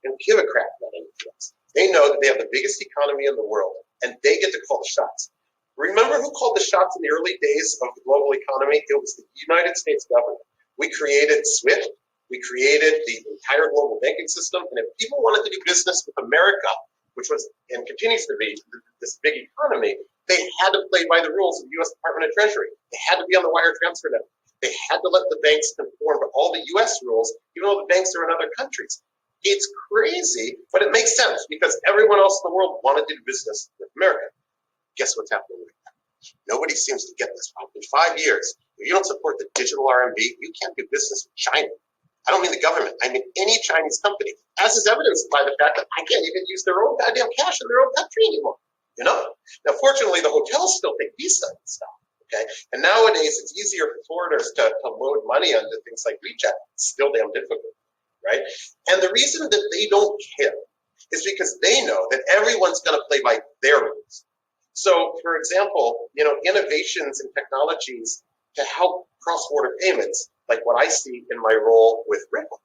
don't give a crap about anything else. They know that they have the biggest economy in the world, and they get to call the shots. Remember who called the shots in the early days of the global economy? It was the United States government. We created SWIFT. We created the entire global banking system. And if people wanted to do business with America, which was and continues to be this big economy, they had to play by the rules of the U.S. Department of Treasury. They had to be on the wire transfer network. They had to let the banks conform to all the U.S. rules, even though the banks are in other countries. It's crazy, but it makes sense because everyone else in the world wanted to do business with America. Guess what's happening right now? Nobody seems to get this. In 5 years, if you don't support the digital RMB, you can't do business with China. I don't mean the government. I mean any Chinese company, as is evidenced by the fact that I can't even use their own goddamn cash in their own country anymore. You know? Now, fortunately, the hotels still take Visa and stuff. Okay? And nowadays, it's easier for foreigners to load money onto things like WeChat. It's still damn difficult, right? And the reason that they don't care is because they know that everyone's going to play by their rules. So, for example, you know, innovations and technologies to help cross-border payments, like what I see in my role with Ripple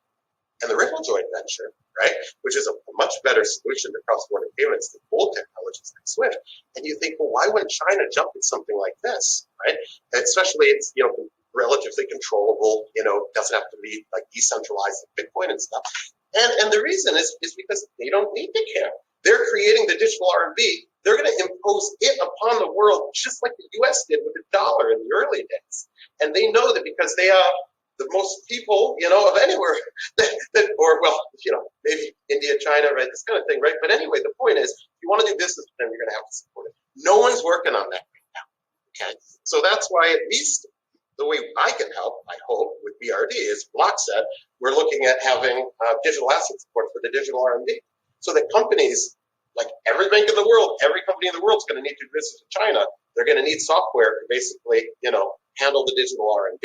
and the Ripple joint venture, right, which is a much better solution to cross-border payments than old technologies like SWIFT. And you think, well, why wouldn't China jump at something like this, right? And especially it's, you know, relatively controllable, you know, doesn't have to be like decentralized like Bitcoin and stuff. And the reason is because they don't need to care. They're creating the digital RMB. They're going to impose it upon the world just like the U.S. did with the dollar in the early days. And they know that because they are the most people, you know, of anywhere, or, well, you know, maybe India, China, right, this kind of thing, right? But anyway, the point is, if you want to do business with them, you're going to have to support it. No one's working on that right now, okay? So that's why at least the way I can help, I hope, with BRD is Blockset, we're looking at having digital asset support for the digital RMB. So that companies, like every bank in the world, every company in the world is going to need to do business with China. They're going to need software to basically, you know, handle the digital RMB.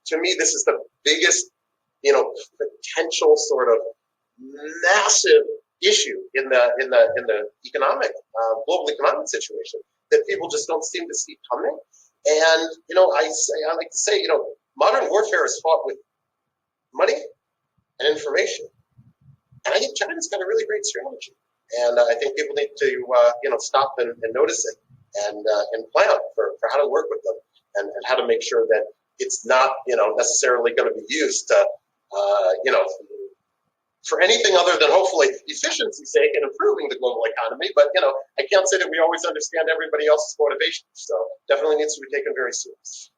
To me, this is the biggest, you know, potential sort of massive issue in the economic, global economic situation that people just don't seem to see coming. And, you know, I like to say, you know, modern warfare is fought with money and information. And I think China's got a really great strategy. And I think people need to, you know, stop and notice it and plan for how to work with them and how to make sure that it's not, you know, necessarily going to be used to, you know, for anything other than hopefully efficiency's sake and improving the global economy. But, you know, I can't say that we always understand everybody else's motivations. So definitely needs to be taken very seriously.